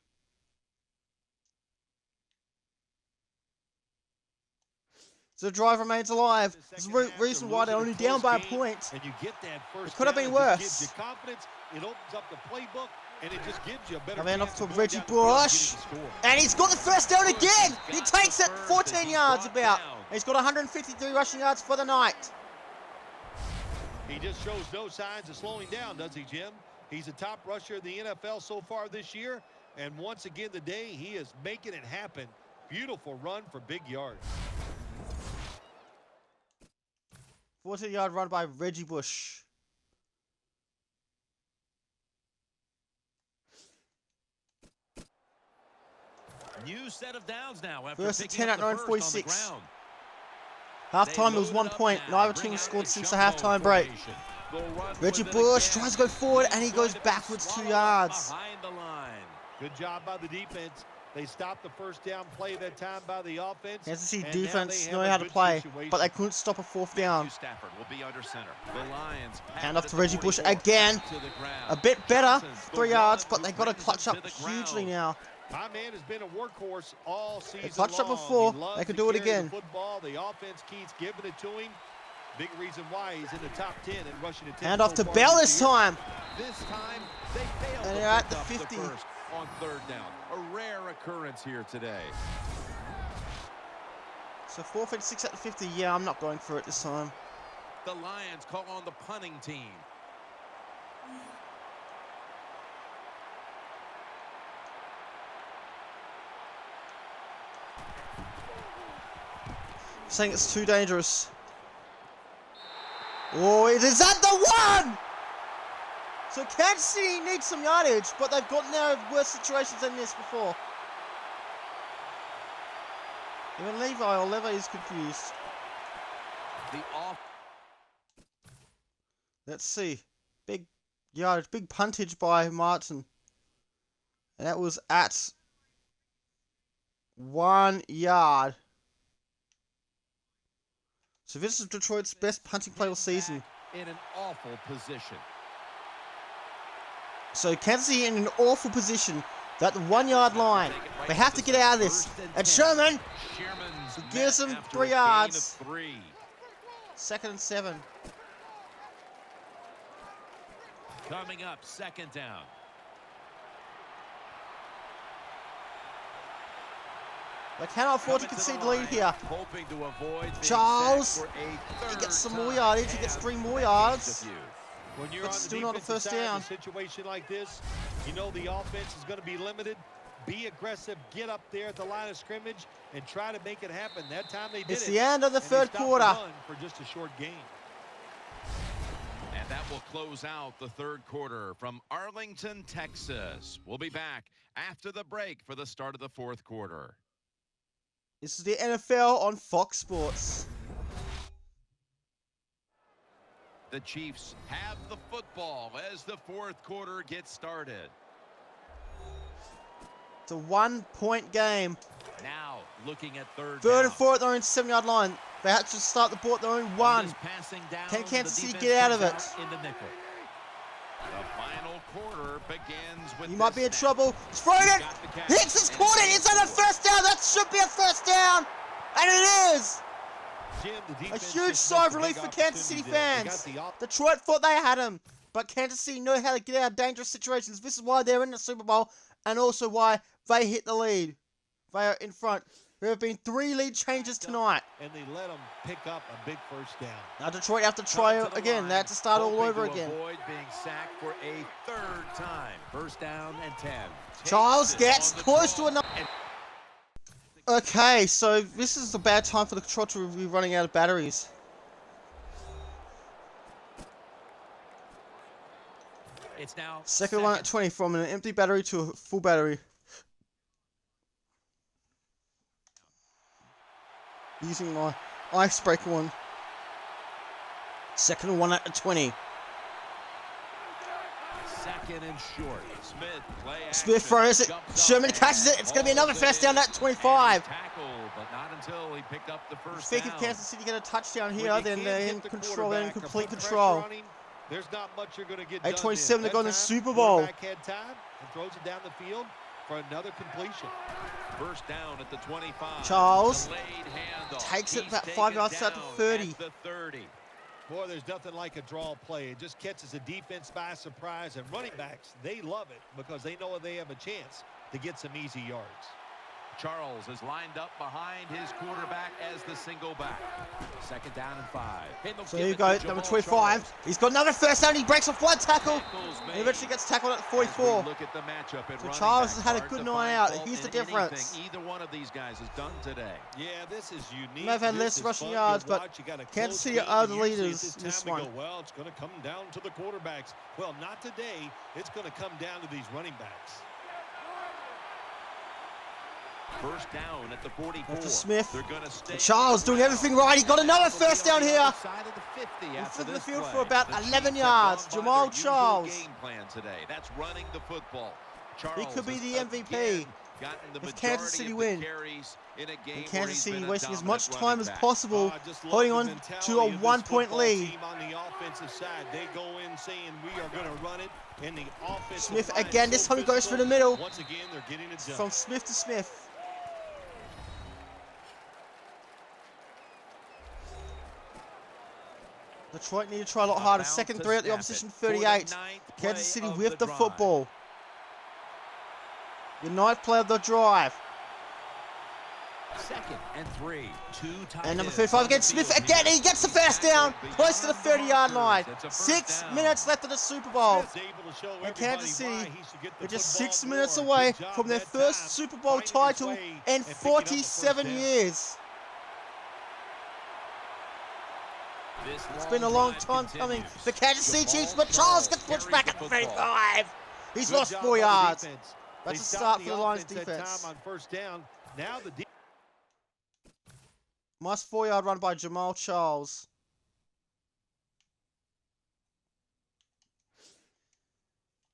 So the drive remains alive. There's a reason why they're only down by a point. And you get that first it could have been down. worse. It gives you confidence. It opens up the playbook, and it just gives you a better Now off chance to to Reggie Bush. And he's got the 1st down again. He takes it 14 yards about. And he's got 153 rushing yards for the night. He just shows no signs of slowing down, does he, Jim? He's a top rusher in the NFL so far this year. And once again today, he is making it happen. Beautiful run for big yards. 14-yard run by Reggie Bush. New set of downs now after 1st and picking 10 up at the first on the 9:46. ground. Halftime, it was 1 point. Neither team has scored since the halftime break. Reggie Bush tries to go forward, and he goes backwards 2 yards. Behind the line. Good job by the defense. They stopped the first down play that time by the offense. Kansas City and defense now know they have how a to good play, situation. but they couldn't stop a fourth down. Stafford will be under center. The Lions Hand off to Reggie Bush again. A bit better, 3 yards, but they got to clutch up hugely now. My man has been a workhorse all season They clutched up long. before. He loves They could to do it carry again. The football. The offense keeps giving it to him. Big reason why he's in the top 10 and rushing attempts. Hand off so to far Bell this this year. time. This time, they failed And to they're at pick the up 50. first on third down. A rare occurrence here today. So 4th and 6 at the 50. Yeah, I'm not going for it this time. The Lions call on the punting team. Saying it's too dangerous. Oh, is that the one? So Kansas City needs some yardage, but they've gotten out of worse situations than this before. Even Levi is confused. The off. Let's see. Big yardage, big puntage by Martin. And that was at 1 yard. So this is Detroit's best punting play all season. In an awful position. So Kansas City in an awful position. That 1 yard line. They have to get out of this. And Sherman gives them 3 yards. 2nd and 7. Coming up, 2nd down. They cannot afford to concede the lead here. Hoping to avoid being Charles, sacked for a he third gets some more time. yardage. He gets 3 more yards. When you're But on the still not a defensive first side down. of a situation like this, you know the offense is going to be limited. Be aggressive, get up there at the line of scrimmage, and try to make it happen. That time they did It's it. the end of the and they third stopped the quarter. run for just a short game. And that will close out the third quarter from Arlington, Texas. We'll be back after the break for the start of the fourth quarter. This is the NFL on Fox Sports. The Chiefs have the football as the fourth quarter gets started. It's a 1-point game. Now looking at third Third and down. 4 at their own 7-yard line. They have to start the ball at their own On 1. this passing down, Can Kansas the City defense get out of comes it? In the nickel. The final quarter begins with You might be in this snap. trouble. It's thrown it. Got the catch. Hicks has caught it. It's on a first down. That should be a first down. And it is. Jim, the A defense huge just sigh of missed a relief big for Kansas City opportunity there. They fans. got the op- Detroit thought they had him. But Kansas City know how to get out of dangerous situations. This is why they're in the Super Bowl. And also why they hit the lead. They are in front. There have been 3 lead changes tonight. And they let them pick up a big first down. Now Detroit have to try Coming to the again. line, They have to start all hoping over to again. Avoid being sacked for a third time. First down and 10. Charles Takes it gets on the close to draw. another. Okay, so this is a bad time for the control to be running out of batteries. It's now Second one at 20 from an empty battery to a full battery. Using my icebreaker one. Second one at 20. Second and short. Smith throws it. Sherman catches it. It's going to be another first down at 25. Tackled, but not until he picked up the I first think down. if Kansas City get a touchdown When here, you then can't they're hit in the control. They're in quarterback or complete put control. pressure on him, there's not much you're going to get 8:27 done. to go in the That Super time, Bowl. quarterback had time and throws it down the field for another completion. First down at the 25. Charles Delayed handoff. takes it He's about taken 5 yards out to down 30. at the 30. Boy, there's nothing like a draw play. It just catches the defense by surprise, and running backs, they love it because they know they have a chance to get some easy yards. Charles is lined up behind his quarterback as the single back. Second down and 5. And they'll So give here you it go, to number Jamal 25. Charles. He's got another first down. He breaks off one tackle. Tackles And made. eventually gets tackled at As 44. we look at the matchup at So running Charles back, has had a hard good to night find out. fault He's the in anything difference. Either one of these guys has done today. Yeah, this is unique. May have had This less is rushing fun to yards, but watch. You got a Kansas close City game, are and the usually leaders it's in this time to one. go, well, it's going to come down to the quarterbacks. Well, not today. It's going to come down to these running backs. First down at the 44. After Smith. They're gonna stay And Charles doing everything right. He got another first down here. Side of the 50 He's after flipping the this field play. for about The 11 Chiefs have yards. gone by Jamal their usual Charles. game plan today. That's running the football. Charles He could be has the MVP. again gotten the If majority Kansas City of win, the carries in a game and where Kansas he's City been a wasting as dominant much time running as back. possible, I just love holding the on to mentality a of this 1-point football lead. team on the offensive side. They go in saying we are going to run it, and the offensive Smith line again. so This time he goes physical. for the middle. Once again, they're getting it done. From Smith to Smith. Detroit need to try a lot harder. Second 3 at the opposition 38. Kansas City with the football. The 9th play of the drive. 2nd and 3. And number 35 against Smith again. He gets the first down. Close to the 30-yard line. 6 minutes left of the Super Bowl. And Kansas City are just 6 minutes away from their first Super Bowl title in 47 years. It's been a long time coming. The Kansas City Chiefs, but Charles gets pushed back at the 35. He's lost 4 yards. That's a start for the Lions defense. Nice 4-yard run by Jamal Charles.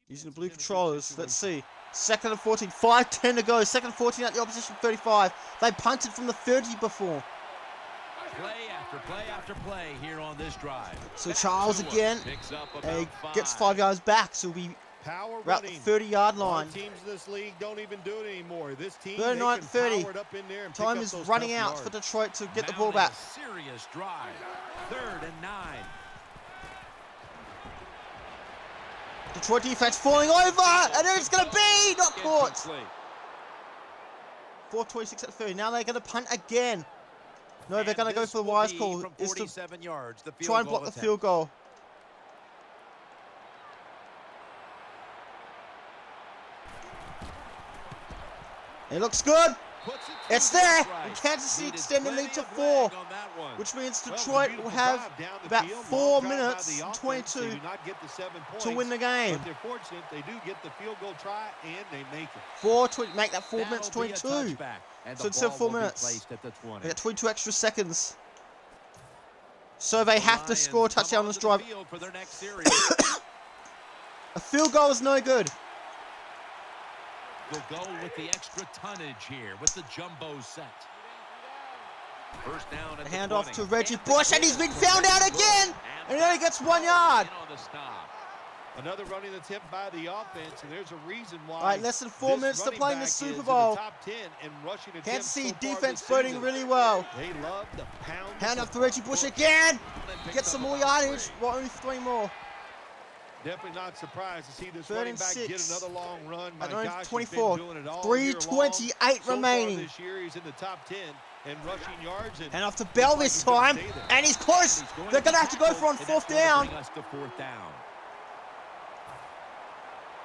Using the blue patrollers. Let's see. 2nd and 14. 5:10 to go. 2nd and 14 at the opposition 35. They punted from the 30 before. Play after play after play here on this drive. So Charles again. And he gets 5 yards back. So he'll be around the 30-yard line. Teams in this league don't even do it anymore. This team 39-30. Time is running out for Detroit to get the ball back. Serious drive. 3rd and 9. Detroit defense falling over, and it's going to be not caught. 4:26 at 30. Now they're going to punt again. No, they're going to go for the wise call. Is to try and block the field goal. It looks good. It's there. And Kansas City extend the lead to 4, which means Detroit will have about 4 minutes and 22 to win the game. But they're fortunate they do get the field goal try and they make it. 4:20, make that 4 minutes 22. So instead of 4 minutes, they get 22 extra seconds. So they have to score a touchdown on this drive. A field goal is no good. We'll go with the extra tonnage here with the jumbo set. First down at the Hand off 20. to Reggie Bush, and he's been found out again. And he only gets 1 yard. Another running attempt by the offense, and there's a reason why. All right, less than 4 minutes to play in the Super Bowl. Kansas City defense voting really well. They love the pound. Hand off to Reggie Bush again. Get some more yardage. Well, only 3 more. Definitely not surprised to see this 3rd running and back 6. get another long run. My At gosh, 24. he's been doing it all year long. 3:28 remaining. So far this year, he's in the top 10 in rushing yards. And off to Bell this time, and he's close. They're going to have to go for on 4th down.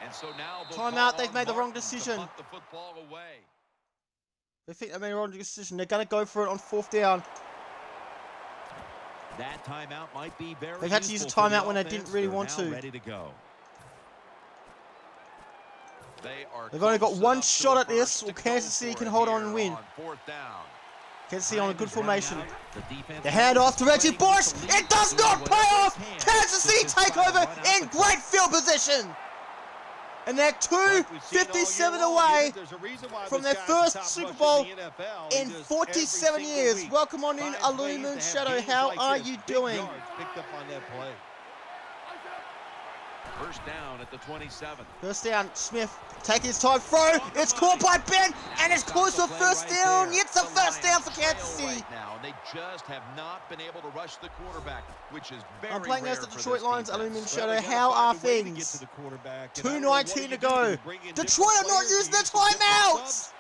And so now Timeout, they've made the wrong decision. They think they made the wrong decision. They're going to go for it on 4th down. That timeout might be very They've had to use a timeout when they didn't really want to. Ready to go. They've only got one shot at this, or Kansas City can hold on and win. Kansas City on a good formation. The handoff to Reggie Bush. It does not pay off. Kansas City take over in great field position. And they're 2:57 away from their first Super Bowl in 47 years. Welcome on in, Illumin Shadow. How are you doing? First down at the 27. First down, Smith taking his time, throw. It's caught by Ben, and it's close to a first down. It's a first down for Kansas City. Right now, and they just have not been able to rush the quarterback, which is very I'm playing as the Detroit Lions, defense. Illumin Shadow. How are things? 2:19 to go. Detroit are not using their timeouts.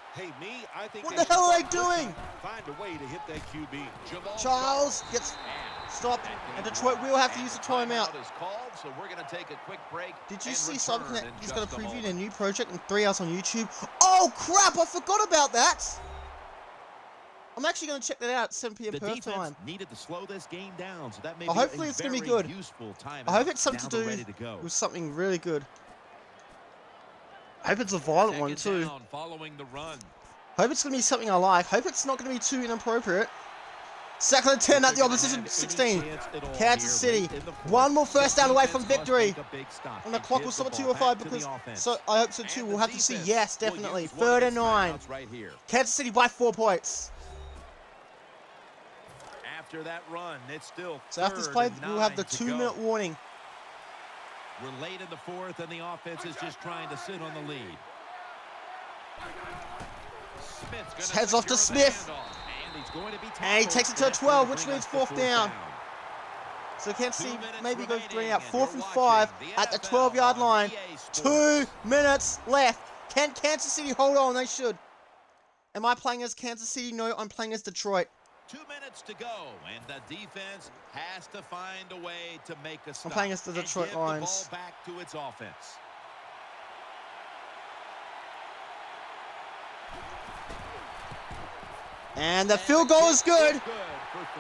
I think What the hell are they doing? Find a way to hit that QB. Charles gets stopped, and Detroit will have to use a timeout. So we're going to take a quick break. Did you see something that he's going to preview their new project in 3 hours on YouTube? Oh crap! I forgot about that. I'm actually going to check that out at 7 p.m. Perth time. Needed to slow this game down, so that may hopefully it's going to be good. I hope it's something to do with something really good. I hope it's a violent one too. Following the run. Hope it's going to be something I like. Hope it's not going to be too inappropriate. Second and 10 at the opposition 16. Kansas City. One more first down away from victory. And the clock will stop at 2:05 because so I hope so too. We'll have to see. Yes, definitely. 3rd and 9. Kansas City by 4 points. After that run, it's still So after this play, we'll have the 2-minute warning. We're late in the 4th, and the offense is just trying to sit on the lead. Heads off to Smith. And he takes it to a 12, which means 4th down. So Kansas City maybe go 3 out. 4th and 5 at the 12-yard line. 2 minutes left. Can Kansas City hold on? They should. Am I playing as Kansas City? No, I'm playing as Detroit. 2 minutes to go, and the defense has to find a way to make a stop. I'm playing as the Detroit Lions. The ball back to its offense. And the field goal is good.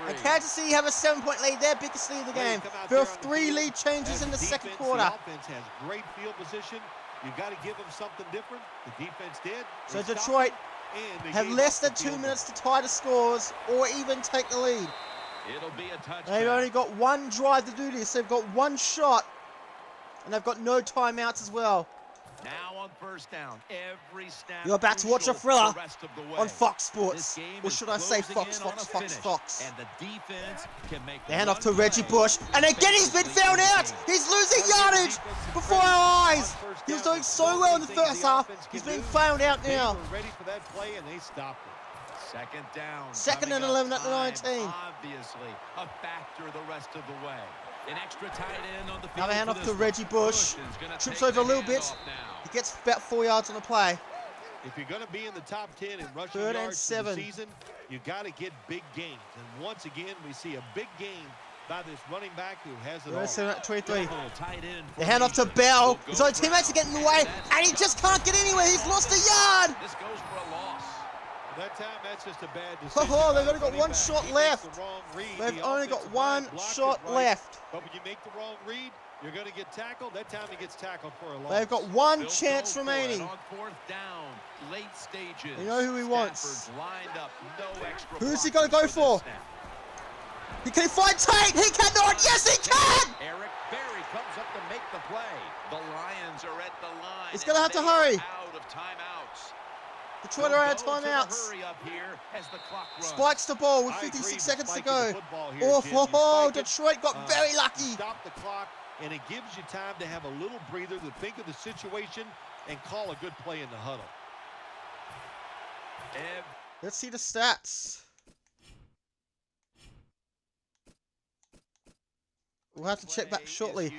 And Kansas City have a 7-point lead, their biggest lead of the game. There are 3 lead changes in the second quarter. The offense has great field position. You've got to give them something different. The defense did. So Detroit have less than 2 minutes to tie the scores or even take the lead. It'll be a touchdown. They've only got 1 drive to do this. They've got 1 shot. And they've got no timeouts as well. Now on first down, every snap. You're about to watch a thriller on Fox Sports. Sports. Or should I say Fox. And the defense can make they hand off to Reggie Bush. And again, he's been found out. He's losing yardage before our eyes. He was doing so well in the first half. He's being found out now. Ready for that play, and they stopped it. 2nd down. 2nd and 11 at the 19. Obviously, a factor the rest of the way. An extra tight end on the field. Another hand off to Reggie Bush. Trips over a little bit. He gets about 4 yards on the play. If you're going to be in the top 10 in rushing 3rd and yards for the 7. season, you got to get big gains. And once again, we see a big gain by this running back who has it all. 7 at 23. The hand off to Bell. His own teammates are getting in the way, and he just can't get anywhere. He's lost a yard. This goes for a loss. That time, that's just a bad decision. Oh, they've only got 1 shot left. They've only got 1 shot left. But when you make the wrong read, you're going to get tackled. That time he gets tackled for a loss. They've got 1 chance remaining. On 4th down, late stages. You know who he wants. Lined up, no extra Who's he going to go for? He can find Tate. He cannot. Yes, he can. Eric Berry comes up to make the play. The Lions are at the line. He's going to have to hurry. Out of timeouts. Detroit are out of timeouts. Spikes the ball with 56 seconds to go. Oh, Detroit got very lucky. Stop the clock, and it gives you time to have a little breather to think of the situation and call a good play in the huddle. Let's see the stats. We'll have to check back shortly.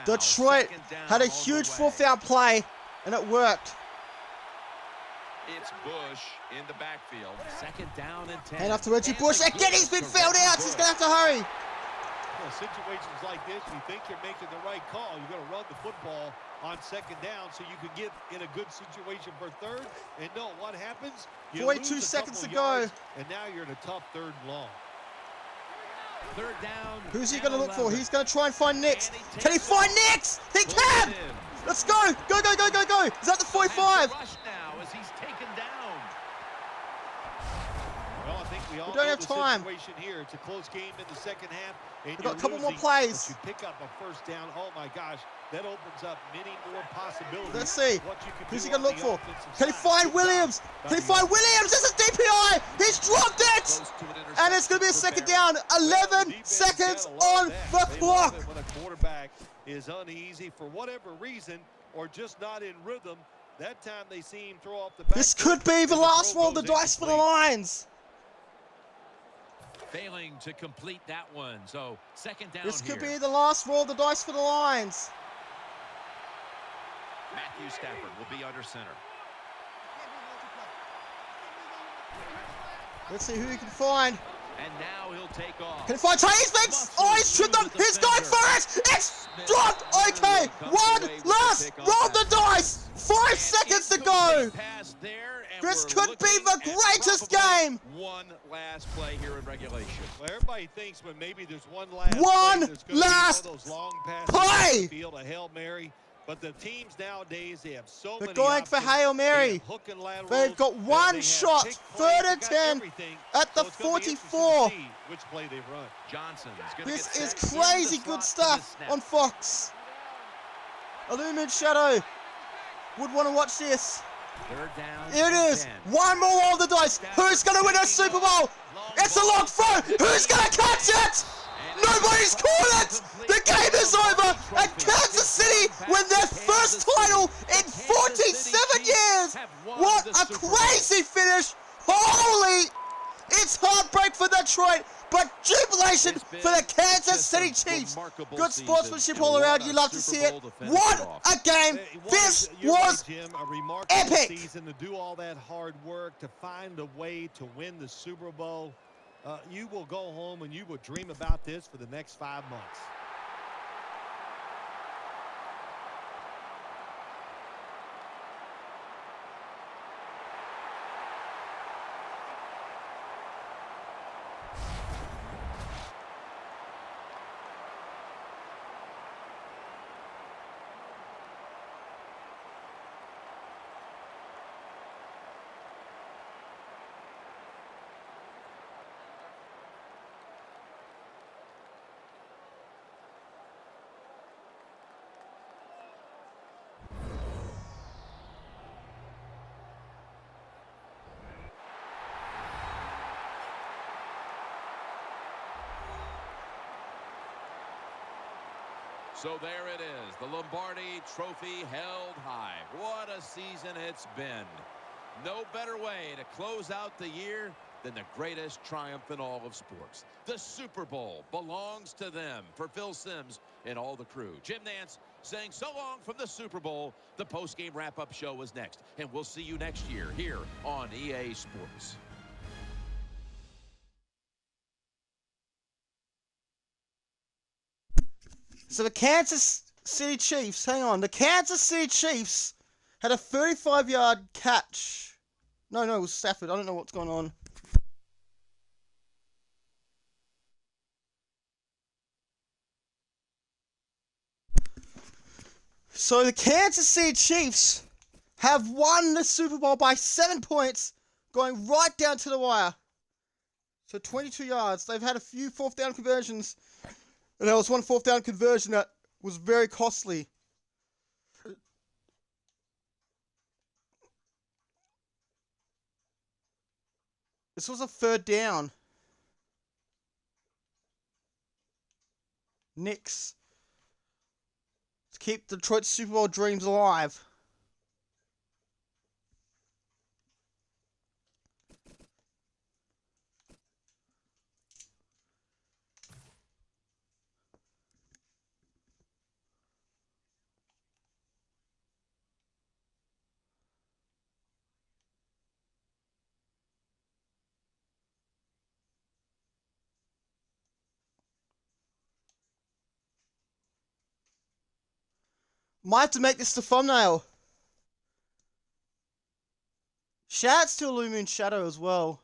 Detroit had a huge 4th-down play, and it worked. It's Bush in the backfield. 2nd down and 10. And after Reggie Bush, again he's been fouled out. He's going to have to hurry. Well, situations like this, you think you're making the right call. You're going to run the football on 2nd down so you can get in a good situation for 3rd. And no, what happens? You 42 lose a seconds to couple go. yards, and now you're in a tough 3rd and long. 3rd down. Who's he going to look for? He's going to try and find Nix. Can he find Nix? He can! Let's go! Go, go, go, go, go! Is that the 45? Rush now as he's taken down. Well, I think we all don't know have the time. situation here. It's a close game in the 2nd half. And We've got a couple more losing, plays. but you pick up a 1st down. Oh, my gosh. That opens up many more possibilities. Let's see. What you can Who's do he going to on look the for? offensive Can he side. find Williams? Can he find Williams? This is DPI! He's dropped it! And it's going to be a 2nd down. 11 seconds on the clock. When a quarterback is uneasy for whatever reason or just not in rhythm, that time they see him throw off the back. This could be the last roll of the dice for the Lions. Failing to complete that one, so 2nd down. This could be the last roll of the dice for the Lions. Matthew Stafford will be under center. Let's see who he can find. And now he'll take off. Can he find Chinese Mix? Oh, he's tripped up. He's going for it. It's dropped. Okay. 1 last roll of the dice. 5 seconds to go. This could be the greatest game. One last play here in regulation. Well, everybody thinks when maybe there's one last One play, there's gonna be last one of those long passes play. field, a Hail Mary. But the teams nowadays, they have so They're many going for options. Hail They Mary. have hook and laterals. They've got They one have shot. pick Third plays. and They've got 10 everything. at the So it's gonna be interesting to 44. see which play they run. Johnson's gonna This get is set in crazy the good slot for the stuff snap. on Fox. Illumined Shadow would want to watch this. Third down. Here it and is. 10. One more roll of the dice. Who's going to win a Super Bowl? It's a long throw. Who's going to catch it? Nobody's caught it. The game is over. And Kansas City win their first title in 47 years. What a crazy finish. Holy. It's heartbreak for Detroit, but jubilation for the Kansas City Chiefs. Good sportsmanship all around. You love to see it. What a game. This was Jim, a remarkable epic. season to do all that hard work, to find a way to win the Super Bowl. You will go home and you will dream about this for the next 5 months. So there it is, the Lombardi Trophy held high. What a season it's been. No better way to close out the year than the greatest triumph in all of sports. The Super Bowl belongs to them. For Phil Simms and all the crew, Jim Nantz saying so long from the Super Bowl. The post-game wrap-up show is next, and we'll see you next year here on EA Sports. So the Kansas City Chiefs, hang on, the Kansas City Chiefs had a 35-yard catch. No, it was Stafford. I don't know what's going on. So the Kansas City Chiefs have won the Super Bowl by 7 points, going right down to the wire. So 22 yards. They've had a few fourth down conversions. And there was one fourth down conversion that was very costly. This was a third down. Knicks. To keep Detroit's Super Bowl dreams alive. Might have to make this the thumbnail. Shouts to Illumined Shadow as well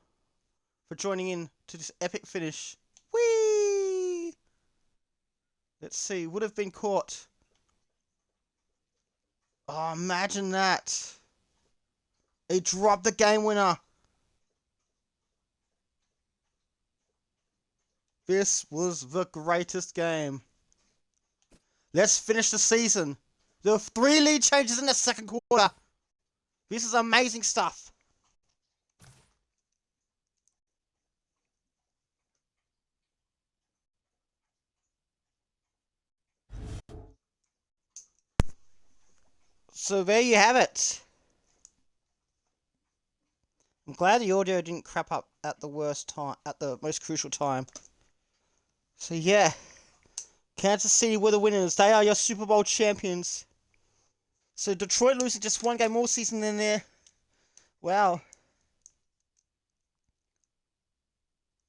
for joining in to this epic finish. Whee! Let's see, would have been caught. Oh, imagine that. He dropped the game winner. This was the greatest game. Let's finish the season. There were 3 lead changes in the second quarter. This is amazing stuff. So there you have it. I'm glad the audio didn't crap up at the worst time, at the most crucial time. So yeah, Kansas City were the winners. They are your Super Bowl champions. So Detroit losing just 1 game all season in there. Wow.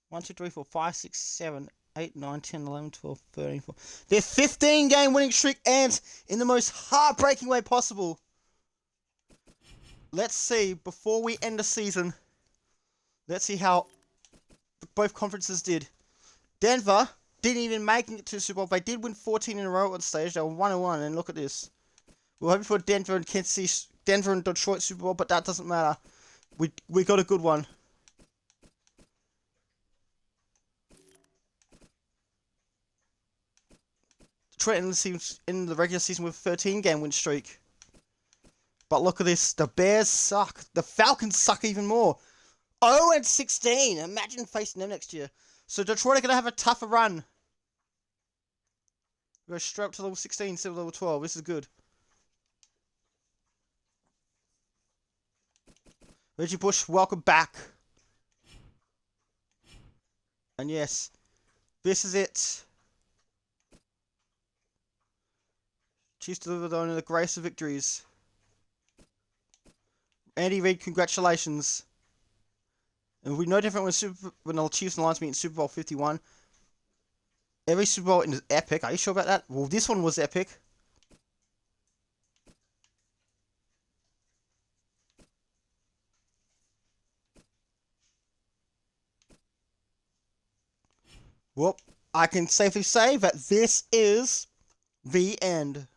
1, 2, 3, 4, 5, 6, 7, 8, 9, 10, 11, 12, 13, 14. Their 15-game winning streak ends in the most heartbreaking way possible. Let's see, before we end the season, let's see how both conferences did. Denver didn't even make it to the Super Bowl. They did win 14 in a row on stage. They were 1-1, and look at this. We're hoping for Denver and Kansas City, Denver and Detroit Super Bowl, but that doesn't matter. We got a good one. Detroit in the regular season with a 13-game win streak. But look at this. The Bears suck. The Falcons suck even more. 0-16. Imagine facing them next year. So Detroit are going to have a tougher run. We're going straight up to level 16 instead of level 12. This is good. Reggie Bush, welcome back. And yes, this is it. Chiefs delivered on the grace of victories. Andy Reid, congratulations. And we know different when the Chiefs and Lions meet in Super Bowl 51. Every Super Bowl is epic. Are you sure about that? Well, this one was epic. Well, I can safely say that this is the end.